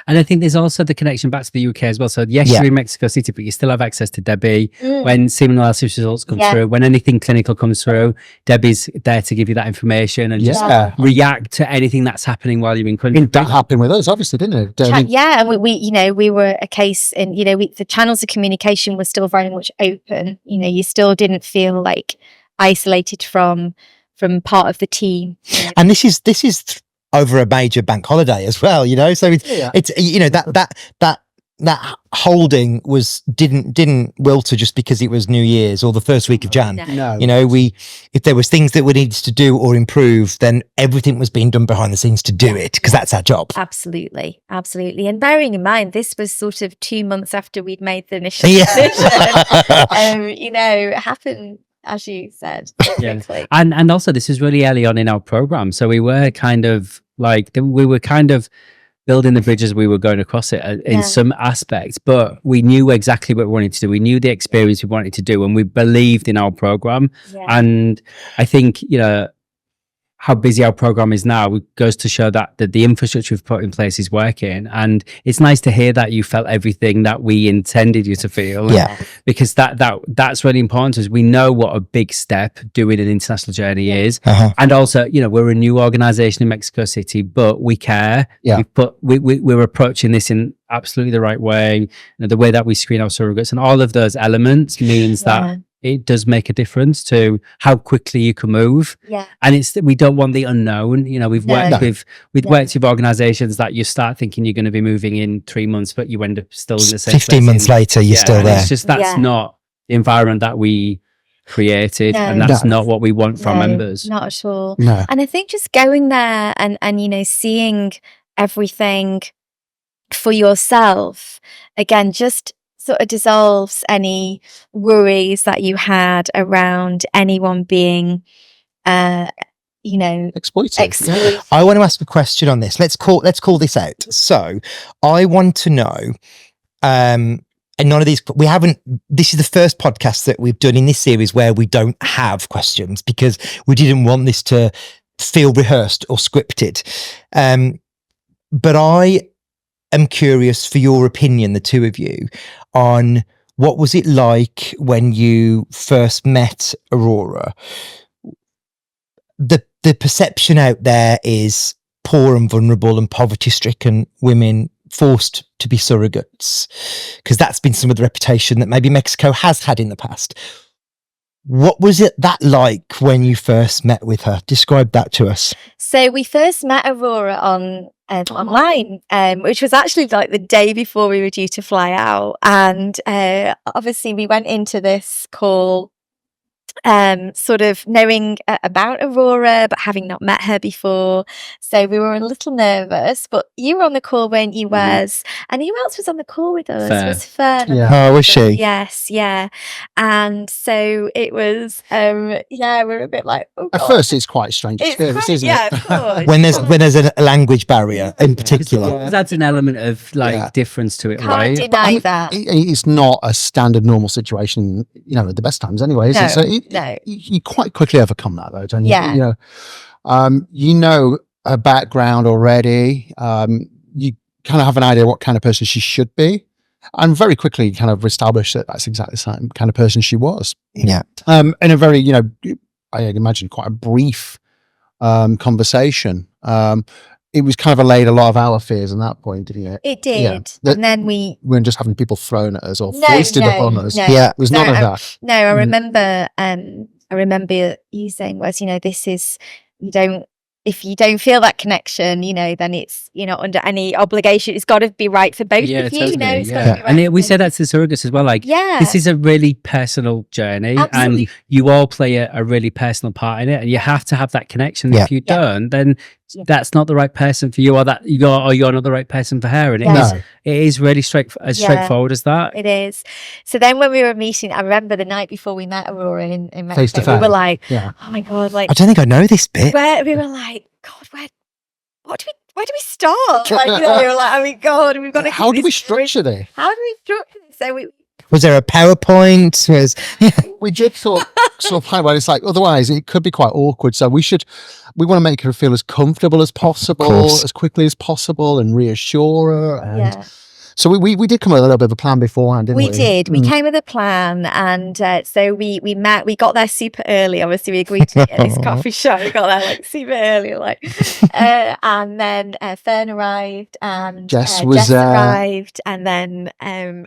[SPEAKER 1] And I think there's also the connection back to the UK as well. So yes,
[SPEAKER 2] Yeah.
[SPEAKER 1] you're in Mexico City, but you still have access to Debbie
[SPEAKER 3] Mm.
[SPEAKER 1] when semen analysis results come
[SPEAKER 3] Yeah.
[SPEAKER 1] through. When anything clinical comes through, Debbie's there to give you that information and just
[SPEAKER 4] Yeah.
[SPEAKER 1] react to anything that's happening while you're in country.
[SPEAKER 4] That happened with us, obviously, didn't it? I mean,
[SPEAKER 3] Yeah, and we were a case, and the channels of communication were still very much open. You still didn't feel like isolated from part of the team.
[SPEAKER 2] and this is over a major bank holiday as well, so it's that holding didn't wilter just because it was New Year's or the first week of Jan.
[SPEAKER 3] No.
[SPEAKER 4] no.
[SPEAKER 2] If there was things that we needed to do or improve, then everything was being done behind the sines to do it, because that's our job.
[SPEAKER 3] Absolutely. And bearing in mind, this was sort of 2 months after we'd made the initial
[SPEAKER 2] Yeah.
[SPEAKER 3] decision. It happened, as you said,
[SPEAKER 1] Yeah.
[SPEAKER 3] quickly.
[SPEAKER 1] And also this is really early on in our program. So we were kind of building the bridges, we were going across it in some aspects, but we knew exactly what we wanted to do. We knew the experience we wanted to do, and we believed in our program.
[SPEAKER 3] Yeah.
[SPEAKER 1] And I think, how busy our program is now goes to show that the infrastructure we've put in place is working. And it's nice to hear that you felt everything that we intended you to feel.
[SPEAKER 2] Yeah.
[SPEAKER 1] Because that's really important to us. We know what a big step doing an international journey is.
[SPEAKER 2] Uh-huh.
[SPEAKER 1] And also, we're a new organization in Mexico City, but we care.
[SPEAKER 4] Yeah.
[SPEAKER 1] We're approaching this in absolutely the right way. The way that we screen our surrogates and all of those elements means that it does make a difference to how quickly you can move.
[SPEAKER 3] Yeah.
[SPEAKER 1] And we don't want the unknown. We've worked with organizations that you start thinking you're going to be moving in 3 months, but you end up still in the same
[SPEAKER 2] 15
[SPEAKER 1] place
[SPEAKER 2] months later, you're still
[SPEAKER 1] and
[SPEAKER 2] there.
[SPEAKER 1] It's just that's not the environment that we created, and that's not what we want from members.
[SPEAKER 3] Not at all.
[SPEAKER 4] No.
[SPEAKER 3] And I think just going there and seeing everything for yourself, again, just sort of dissolves any worries that you had around anyone being
[SPEAKER 4] Exploited. Yeah.
[SPEAKER 2] I want to ask a question on this. Let's call this out. So I want to know, and none of these, this is the first podcast that we've done in this series where we don't have questions, because we didn't want this to feel rehearsed or scripted. But I am curious for your opinion, the two of you, on what was it like when you first met Aurora. The perception out there is poor and vulnerable and poverty-stricken women forced to be surrogates, because that's been some of the reputation that maybe Mexico has had in the past. What was that like when you first met with her? Describe that to us.
[SPEAKER 3] So we first met Aurora online, which was actually like the day before we were due to fly out. And obviously we went into this call sort of knowing about Aurora, but having not met her before. So we were a little nervous, but you were on the call, weren't you, Wes? And who else was on the call with us?
[SPEAKER 1] Fern.
[SPEAKER 3] Was Fern.
[SPEAKER 4] Yeah.
[SPEAKER 2] Oh, was she?
[SPEAKER 3] Yes, yeah. And so it was, we're a bit like, oh
[SPEAKER 4] At
[SPEAKER 3] God.
[SPEAKER 4] first, it's quite a strange experience, isn't it?
[SPEAKER 3] Of course.
[SPEAKER 2] When there's a language barrier in particular.
[SPEAKER 1] Because that's an element of difference to it,
[SPEAKER 3] Can't
[SPEAKER 1] right?
[SPEAKER 3] deny that.
[SPEAKER 4] It's not a standard normal situation, at the best times anyway.
[SPEAKER 3] No,
[SPEAKER 4] So
[SPEAKER 3] no.
[SPEAKER 4] you quite quickly overcome that, though, don't you?
[SPEAKER 3] Yeah.
[SPEAKER 4] You know her background already. You kind of have an idea what kind of person she should be, and very quickly kind of establish that that's exactly the same kind of person she was.
[SPEAKER 2] Yeah.
[SPEAKER 4] In a very, I imagine quite a brief conversation. it was kind of allayed a lot of our fears on that point, didn't it?
[SPEAKER 3] It did.
[SPEAKER 4] Yeah.
[SPEAKER 3] And then we
[SPEAKER 4] weren't just having people thrown at us or
[SPEAKER 3] No,
[SPEAKER 4] foisted upon us.
[SPEAKER 3] no.
[SPEAKER 2] Yeah.
[SPEAKER 4] It was none of that.
[SPEAKER 3] No, I remember you saying was, this is, if you don't feel that connection, then you're not under any obligation. It's got to be right for both of you.
[SPEAKER 1] Totally,
[SPEAKER 3] It's gotta be right
[SPEAKER 1] And
[SPEAKER 3] for
[SPEAKER 1] we
[SPEAKER 3] both
[SPEAKER 1] say
[SPEAKER 3] of
[SPEAKER 1] that to surrogates as well. Like,
[SPEAKER 3] Yeah.
[SPEAKER 1] this is a really personal journey,
[SPEAKER 3] Absolutely.
[SPEAKER 1] and you all play a really personal part in it, and you have to have that connection.
[SPEAKER 2] Yeah.
[SPEAKER 1] If you don't, then that's not the right person for you, or you're not the right person for her. And
[SPEAKER 3] Yeah.
[SPEAKER 1] it is really straightforward as that.
[SPEAKER 3] It is. So then when we were meeting, I remember the night before we met Aurora in Mexico,
[SPEAKER 4] Face to
[SPEAKER 3] we
[SPEAKER 4] face.
[SPEAKER 3] were like,
[SPEAKER 4] Yeah.
[SPEAKER 3] oh my God, like,
[SPEAKER 2] I don't think I know this bit.
[SPEAKER 3] where we were like, God, where do we start? Like, we were like, oh my God, we've got to.
[SPEAKER 4] How do we structure this?
[SPEAKER 3] How do we structure this? So
[SPEAKER 2] Was there a PowerPoint?
[SPEAKER 4] We did sort of plan about it. It's like, otherwise it could be quite awkward. So we want to make her feel as comfortable as possible,
[SPEAKER 2] course.
[SPEAKER 4] as quickly as possible, and reassure her. And
[SPEAKER 3] yeah.
[SPEAKER 4] so we did come up with a little bit of a plan beforehand, didn't we?
[SPEAKER 3] We did. We came with a plan, and so we met. We got there super early. Obviously, we agreed to meet at this coffee shop. We got there like super early, and then Fern arrived, and
[SPEAKER 4] Jess
[SPEAKER 3] arrived, and then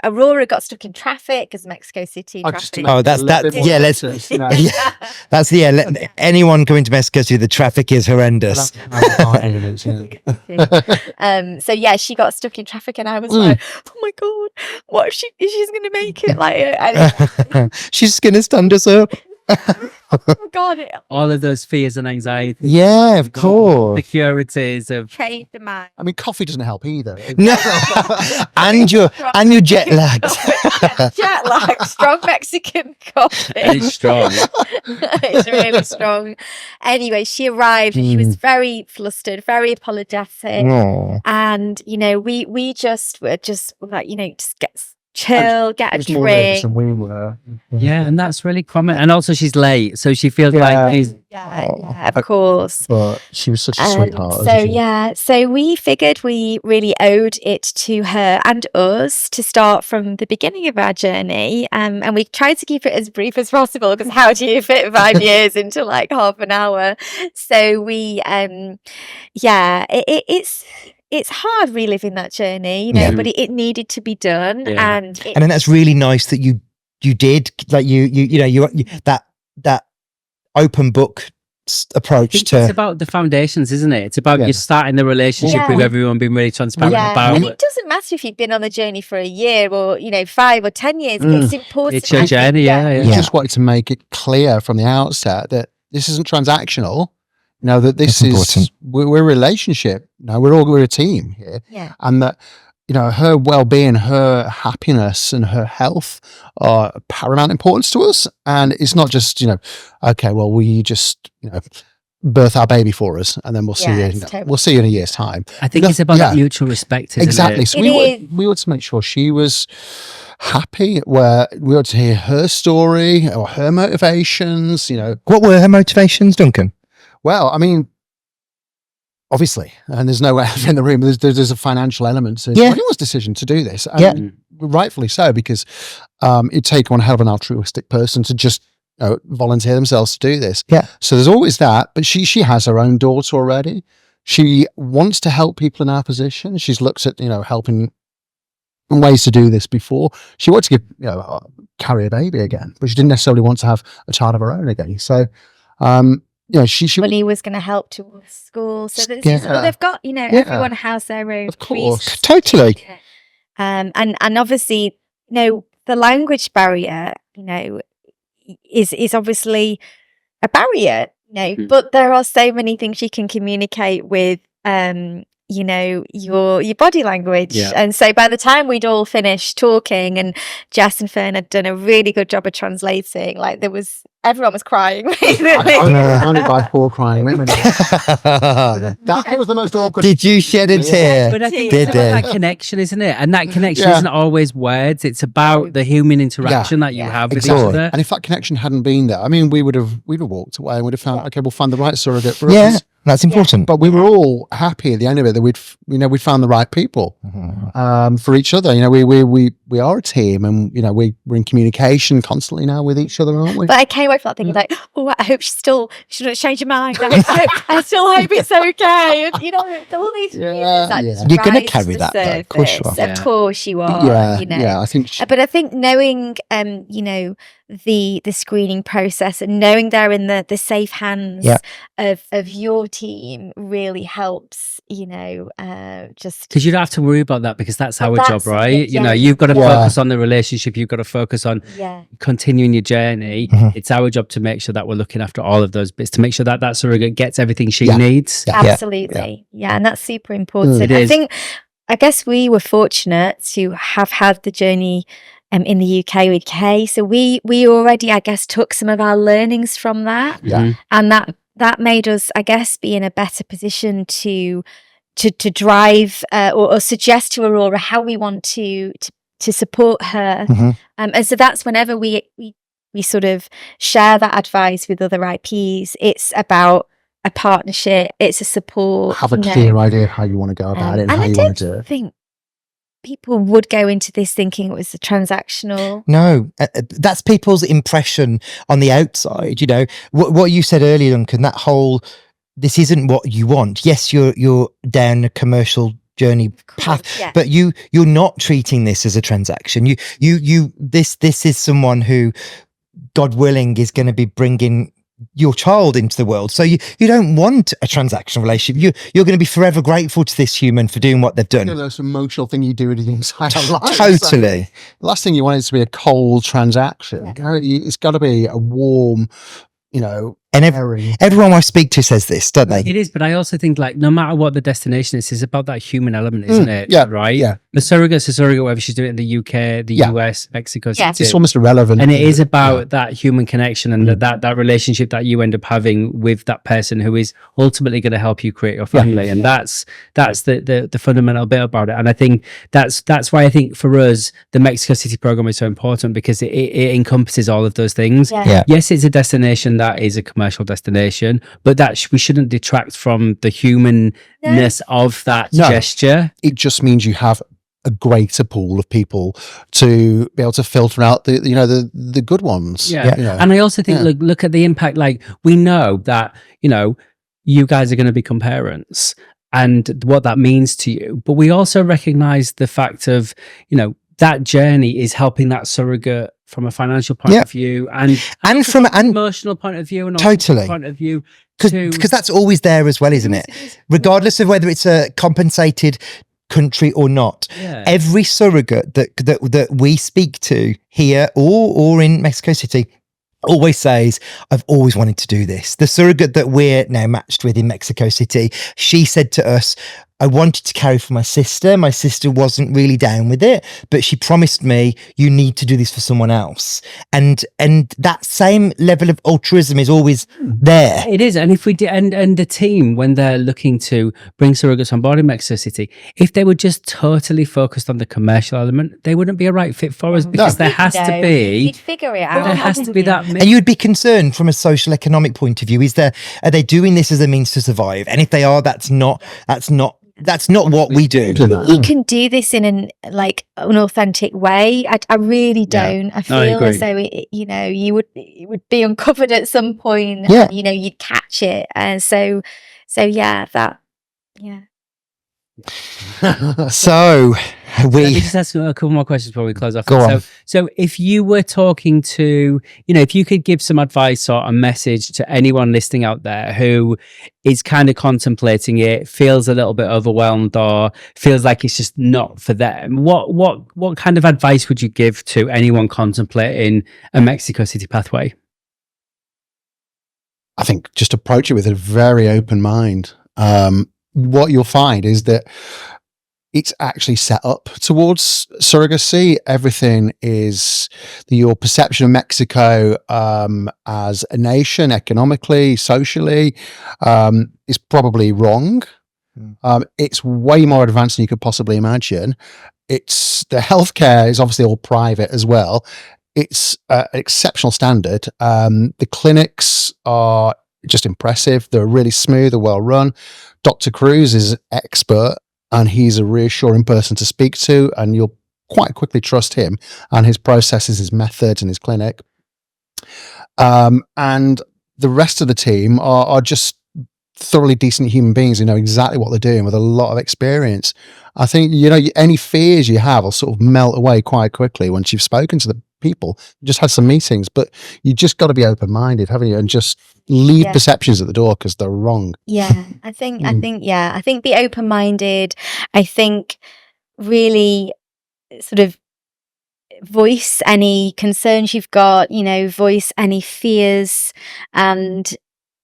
[SPEAKER 3] Aurora got stuck in traffic because Mexico City traffic.
[SPEAKER 2] Oh, that's that. Yeah, that's anyone coming to Mexico City, the traffic is horrendous.
[SPEAKER 3] So yeah, she got stuck in traffic, and I was like, oh my God, what if she's gonna make it? Like,
[SPEAKER 2] she's gonna stand us up.
[SPEAKER 3] oh God,
[SPEAKER 1] All of those fears and anxieties,
[SPEAKER 2] Yeah, of course.
[SPEAKER 1] securities of
[SPEAKER 3] changed the mind.
[SPEAKER 4] I mean, coffee doesn't help either.
[SPEAKER 2] No, and you're jet lagged.
[SPEAKER 3] Jet lag, strong Mexican coffee.
[SPEAKER 1] it's strong.
[SPEAKER 3] It's really strong. Anyway, she arrived and she was very flustered, very apologetic.
[SPEAKER 2] Aw.
[SPEAKER 3] And, we just were like, just chill, get a
[SPEAKER 4] It was more nervous
[SPEAKER 3] drink.
[SPEAKER 4] than we were.
[SPEAKER 1] Yeah, and that's really common. And also, she's late, so she feels like she's
[SPEAKER 3] Yeah, of course.
[SPEAKER 4] But she was such a sweetheart.
[SPEAKER 3] So
[SPEAKER 4] wasn't she?
[SPEAKER 3] so we figured we really owed it to her and us to start from the beginning of our journey, and we tried to keep it as brief as possible, because how do you fit 5 years into like half an hour? So we it's hard reliving that journey, but it needed to be done.
[SPEAKER 1] Yeah.
[SPEAKER 3] And
[SPEAKER 2] then that's really nice that you did, like you that open book approach
[SPEAKER 1] it's
[SPEAKER 2] to.
[SPEAKER 1] about the foundations, isn't it? It's about you starting the relationship
[SPEAKER 3] Yeah.
[SPEAKER 1] with everyone, being really transparent about
[SPEAKER 3] and
[SPEAKER 1] it.
[SPEAKER 3] it doesn't matter if you've been on the journey for a year or 5 or 10 years. It's important.
[SPEAKER 1] It's your
[SPEAKER 3] I think,
[SPEAKER 1] journey, yeah.
[SPEAKER 4] We just wanted to make it clear from the outset that this isn't transactional. That this
[SPEAKER 2] That's
[SPEAKER 4] is
[SPEAKER 2] important.
[SPEAKER 4] we're a relationship. We're a team here,
[SPEAKER 3] Yeah.
[SPEAKER 4] and that her well-being, her happiness, and her health are of paramount importance to us. And it's not just okay, well, will you just birth our baby for us, and then we'll see you.
[SPEAKER 3] totally.
[SPEAKER 4] We'll see you in a year's time.
[SPEAKER 1] I think it's about that mutual respect, isn't
[SPEAKER 4] Exactly.
[SPEAKER 1] it?
[SPEAKER 4] So
[SPEAKER 3] It
[SPEAKER 4] we wanted to make sure she was happy. Where we wanted to hear her story or her motivations.
[SPEAKER 2] What were her motivations, Duncan?
[SPEAKER 4] Well, I mean, obviously, and there's no elephant in the room. There's a financial element to anyone's decision to do this, and rightfully so, because it'd take one hell of an altruistic person to just volunteer themselves to do this.
[SPEAKER 2] Yeah.
[SPEAKER 4] So there's always that, but she has her own daughter already. She wants to help people in our position. She's looked at helping ways to do this before. She wanted to give carry a baby again, but she didn't necessarily want to have a child of her own again. So. She
[SPEAKER 3] Money was going to help towards school, so they've got everyone has their own.
[SPEAKER 4] Of course.
[SPEAKER 3] reasons.
[SPEAKER 2] Totally.
[SPEAKER 3] And obviously, the language barrier, is obviously a barrier, but there are so many things you can communicate with, your body language.
[SPEAKER 1] Yeah.
[SPEAKER 3] And so by the time we'd all finished talking, and Jess and Fern had done a really good job of translating, like everyone was crying.
[SPEAKER 4] Only by 4 crying women. That was the most awkward.
[SPEAKER 2] Did you shed a tear?
[SPEAKER 1] But I think
[SPEAKER 2] Did
[SPEAKER 1] it's about
[SPEAKER 2] they?
[SPEAKER 1] that connection, isn't it? And that connection
[SPEAKER 4] Yeah.
[SPEAKER 1] isn't always words. It's about the human interaction that you have with each
[SPEAKER 2] Exactly.
[SPEAKER 1] other.
[SPEAKER 4] And if that connection hadn't been there, I mean, we'd have walked away and would have found, okay, we'll find the right surrogate for
[SPEAKER 2] Yeah.
[SPEAKER 4] us.
[SPEAKER 2] That's important.
[SPEAKER 4] But we were all happy at the end of it that we'd found the right people for each other. We are a team, and we're in communication constantly now with each other, aren't we?
[SPEAKER 3] But I came away from that thinking like, oh, I hope she doesn't change her mind. I still hope it's okay. And, all these feelings that just
[SPEAKER 2] You're going to
[SPEAKER 3] rise
[SPEAKER 2] carry
[SPEAKER 3] the
[SPEAKER 2] that, though. Of course you are.
[SPEAKER 3] surface. Of course you are.
[SPEAKER 4] Yeah, I think.
[SPEAKER 3] But I think knowing, the screening process and knowing they're in the safe hands of your team really helps. Just
[SPEAKER 1] because you don't have to worry about that, because that's our job, right?
[SPEAKER 3] Yeah.
[SPEAKER 1] You've got to focus on the relationship. You've got to focus on continuing your journey. It's our job to make sure that we're looking after all of those bits, to make sure that that surrogate gets everything she needs.
[SPEAKER 3] Absolutely. Yeah. And that's super important. I guess we were fortunate to have had the journey in the UK with Kay. So we already, I guess, took some of our learnings from that.
[SPEAKER 4] Yeah.
[SPEAKER 3] And that made us, I guess, be in a better position to drive or suggest to Aurora how we want to support her. And so that's whenever we sort of share that advice with other IPs, it's about a partnership, it's a support.
[SPEAKER 4] Have a clear idea of how you want to go about it and how you want to do it.
[SPEAKER 3] I think people would go into this thinking it was a transactional.
[SPEAKER 2] No, that's people's impression on the outside. What you said earlier, Duncan, that whole, this isn't what you want. Yes, you're down a commercial journey path, but you're not treating this as a transaction. This is someone who, God willing, is going to be bringing your child into the world. So you don't want a transactional relationship. You're going to be forever grateful to this human for doing what they've done.
[SPEAKER 4] That's an emotional thing you do in your entire life.
[SPEAKER 2] Totally.
[SPEAKER 4] The last thing you want is to be a cold transaction. It's got to be a warm,
[SPEAKER 2] and everyone I speak to says this, don't they?
[SPEAKER 1] It is, but I also think, like, no matter what the destination is, it's about that human element, isn't it?
[SPEAKER 4] Yeah.
[SPEAKER 1] Right?
[SPEAKER 4] Yeah.
[SPEAKER 1] The surrogate's a surrogate, whether she's doing it in the UK, the US, Mexico.
[SPEAKER 4] It's almost irrelevant.
[SPEAKER 1] And it is about that human connection and that relationship that you end up having with that person who is ultimately going to help you create your family. And that's the fundamental bit about it. And I think that's why I think for us, the Mexico City program is so important, because it encompasses all of those things. Yes, it's a destination that is a commercial destination, but that we shouldn't detract from the humanness of that gesture.
[SPEAKER 4] It just means you have a greater pool of people to be able to filter out the good ones.
[SPEAKER 1] And I also think look at the impact. Like, we know that you guys are going to become parents and what that means to you, but we also recognize the fact of that journey is helping that surrogate from a financial point of view and from an
[SPEAKER 2] emotional
[SPEAKER 1] point of view, and
[SPEAKER 2] totally
[SPEAKER 1] point of view,
[SPEAKER 2] because that's always there as well, isn't it? Regardless of whether it's a compensated country or not. Every surrogate that we speak to here or in Mexico City always says, I've always wanted to do this. The surrogate that we're now matched with in Mexico City, she said to us, I wanted to carry for my sister. My sister wasn't really down with it, but she promised me, you need to do this for someone else. And that same level of altruism is always there.
[SPEAKER 1] It is. And if we did, and the team, when they're looking to bring surrogates on board in Mexico City, if they were just totally focused on the commercial element, they wouldn't be a right fit for us, because there has to be,
[SPEAKER 3] you'd figure it out.
[SPEAKER 1] There has to be that.
[SPEAKER 2] And you'd be concerned from a social economic point of view. Are they doing this as a means to survive? And if they are, that's not what we do.
[SPEAKER 3] You can do this in an authentic way. I really don't. I feel as though you would be uncovered at some point.
[SPEAKER 2] Yeah.
[SPEAKER 3] And, you'd catch it. And so
[SPEAKER 2] So
[SPEAKER 1] Let me just ask a couple more questions before we close off.
[SPEAKER 2] Go on.
[SPEAKER 1] So if you were talking to, if you could give some advice or a message to anyone listening out there who is kind of contemplating it, feels a little bit overwhelmed, or feels like it's just not for them, what kind of advice would you give to anyone contemplating a Mexico City pathway?
[SPEAKER 4] I think just approach it with a very open mind. What you'll find is that it's actually set up towards surrogacy. Everything is your perception of Mexico as a nation, economically, socially, is probably wrong. It's way more advanced than you could possibly imagine. The healthcare is obviously all private as well. It's an exceptional standard. The clinics are just impressive. They're really smooth, they're well run. Dr. Cruz is an expert, and he's a reassuring person to speak to, and you'll quite quickly trust him and his processes, his methods, and his clinic. And the rest of the team are just thoroughly decent human beings who know exactly what they're doing with a lot of experience. I think, any fears you have will sort of melt away quite quickly once you've spoken to the people, just had some meetings, but you just got to be open-minded, haven't you? And just leave perceptions at the door because they're wrong.
[SPEAKER 3] Yeah, I think be open-minded. I think really sort of voice any concerns you've got, voice any fears, and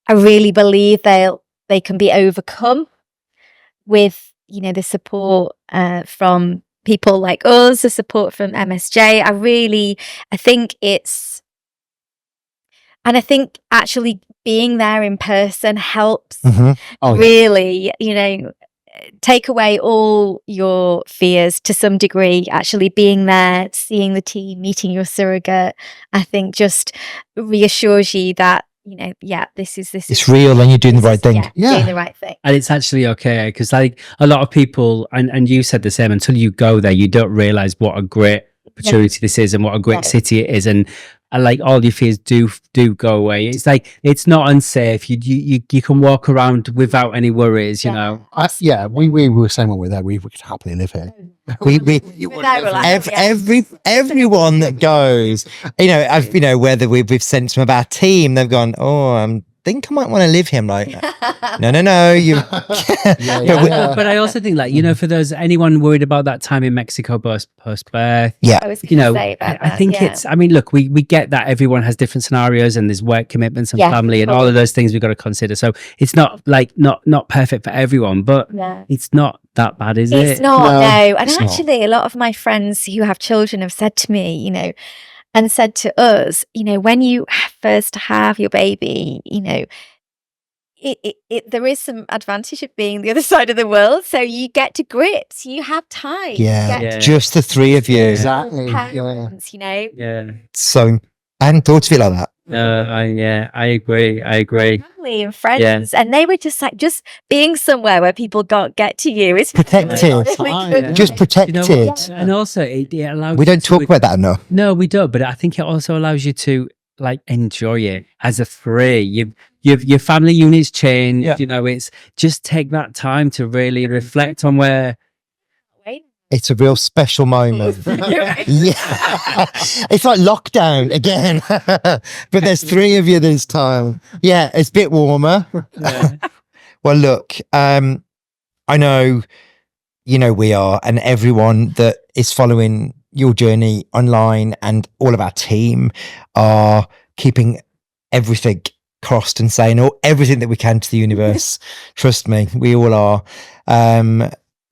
[SPEAKER 3] I really believe they can be overcome with, the support from people like us, the support from MSJ. I think actually being there in person helps really, take away all your fears to some degree. Actually being there, seeing the team, meeting your surrogate, I think just reassures you that, this is
[SPEAKER 2] real and you're doing the right thing.
[SPEAKER 3] Doing the right thing.
[SPEAKER 1] And it's actually okay, because like a lot of people, and you said the same, until you go there, you don't realize what a great opportunity this is and what a great city it is. And like all your fears do go away. It's like, it's not unsafe. You can walk around without any worries, we
[SPEAKER 4] were saying when we were there, we could happily live here.
[SPEAKER 2] Everyone that goes, whether we've sent some of our team, they've gone, I think I might want to live here. I'm like, no, you.
[SPEAKER 1] But I also think, like, for those anyone worried about that time in Mexico post birth, I think it's. I mean, look, we get that everyone has different scenarios and there's work commitments and family and all of those things we've got to consider. So it's not like not perfect for everyone, but it's not that bad, is it?
[SPEAKER 3] It's not. No, and actually, a lot of my friends who have children have said to me, and said to us, when you first have your baby, there is some advantage of being the other side of the world. So you get to grips, you have time.
[SPEAKER 2] Just the three of you.
[SPEAKER 4] Exactly.
[SPEAKER 3] Parents,
[SPEAKER 2] So I hadn't thought of it like that.
[SPEAKER 1] I agree.
[SPEAKER 3] Family and friends, and they were just like, just being somewhere where people can't get to you is
[SPEAKER 2] protected. Just protected.
[SPEAKER 1] And also it allows.
[SPEAKER 2] We don't talk about that enough.
[SPEAKER 1] No, we don't. But I think it also allows you to like enjoy it as a three. Your family units change. It's just take that time to really reflect on where.
[SPEAKER 2] It's a real special moment. It's like lockdown again, but there's three of you this time. It's a bit warmer. Well, look, I know, we are, and everyone that is following your journey online and all of our team are keeping everything crossed and saying everything that we can to the universe. Trust me, we all are.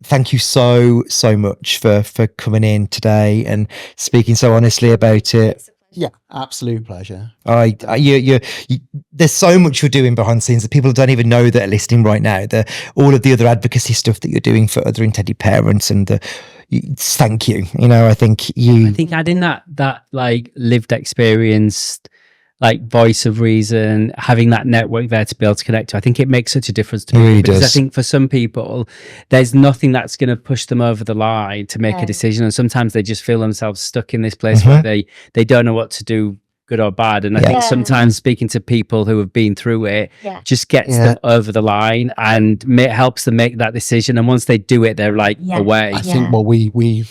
[SPEAKER 2] Thank you so much for coming in today and speaking so honestly about it.
[SPEAKER 4] Yeah, absolute pleasure.
[SPEAKER 2] There's so much you're doing behind the scenes that people don't even know that are listening right now. All of the other advocacy stuff that you're doing for other intended parents, and thank you. I think
[SPEAKER 1] adding that like lived experience, like voice of reason, having that network there to be able to connect to, I think it makes such a difference to me. Because I think for some people, there's nothing that's going to push them over the line to make a decision. And sometimes they just feel themselves stuck in this place where they don't know what to do, good or bad. And I think sometimes speaking to people who have been through it just gets them over the line and helps them make that decision. And once they do it, they're like away.
[SPEAKER 4] I think what we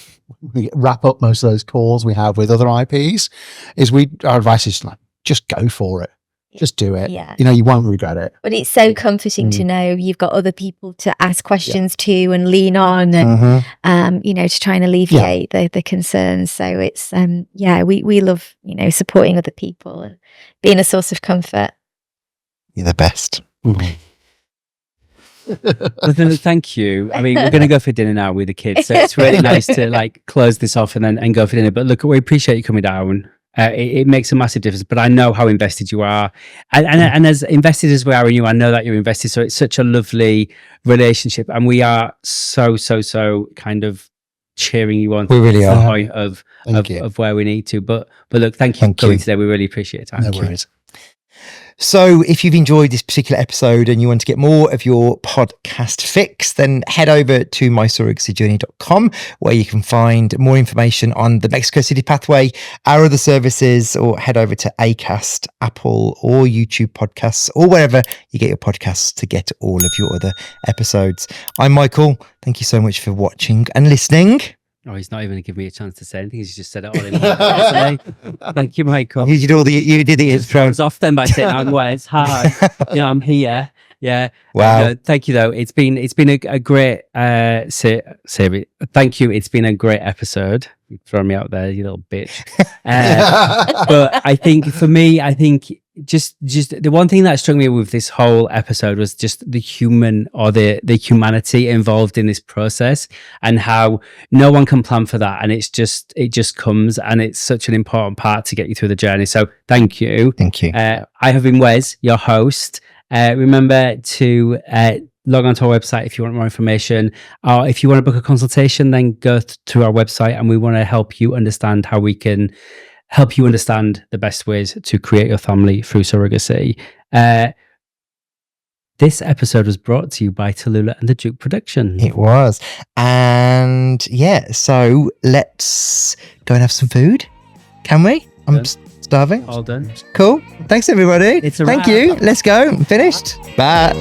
[SPEAKER 4] wrap up most of those calls we have with other IPs is our advice is like, just go for it. Just do it. You won't regret it.
[SPEAKER 3] But it's so comforting to know you've got other people to ask questions to and lean on and, to try and alleviate the concerns. So it's, we love, supporting other people and being a source of comfort.
[SPEAKER 2] You're the best.
[SPEAKER 1] Thank you. I mean, we're going to go for dinner now with the kids. So it's really nice to like close this off and go for dinner. But look, we appreciate you coming down. It makes a massive difference, but I know how invested you are, and as invested as we are in you, I know that you're invested. So it's such a lovely relationship, and we are so kind of cheering you on.
[SPEAKER 2] We really
[SPEAKER 1] to
[SPEAKER 2] are.
[SPEAKER 1] The point of where we need to. But look, thank you for coming today. We really appreciate it.
[SPEAKER 4] No worries.
[SPEAKER 2] So if you've enjoyed this particular episode and you want to get more of your podcast fix, then head over to mysurrogacyjourney.com, where you can find more information on the Mexico City pathway, our other services, or head over to Acast, Apple, or YouTube podcasts, or wherever you get your podcasts to get all of your other episodes. I'm Michael. Thank you so much for watching and listening.
[SPEAKER 1] Oh, he's not even going to give me a chance to say anything. He's just said it all in one. Thank you, Michael.
[SPEAKER 2] You did the intro.
[SPEAKER 1] I was off then by saying, "I'm Wes. Hi, I'm here." Yeah.
[SPEAKER 2] Wow.
[SPEAKER 1] Thank you, though. It's been a great series. Thank you. It's been a great episode. You throw me out there, you little bitch. But I think for me, just the one thing that struck me with this whole episode was just the human or the humanity involved in this process, and how no one can plan for that, and it just comes, and it's such an important part to get you through the journey. So thank you. I have been Wes, your host. Remember to log on to our website if you want more information, or if you want to book a consultation, then go to our website, and we want to help you understand how we can help you understand the best ways to create your family through surrogacy. This episode was brought to you by Talulah and the Duke production.
[SPEAKER 2] It was. And yeah, so let's go and have some food. Can we? I'm starving.
[SPEAKER 1] All done.
[SPEAKER 2] Cool. Thanks, everybody.
[SPEAKER 1] It's a
[SPEAKER 2] Thank
[SPEAKER 1] wrap.
[SPEAKER 2] you. Let's go. Finished. Bye.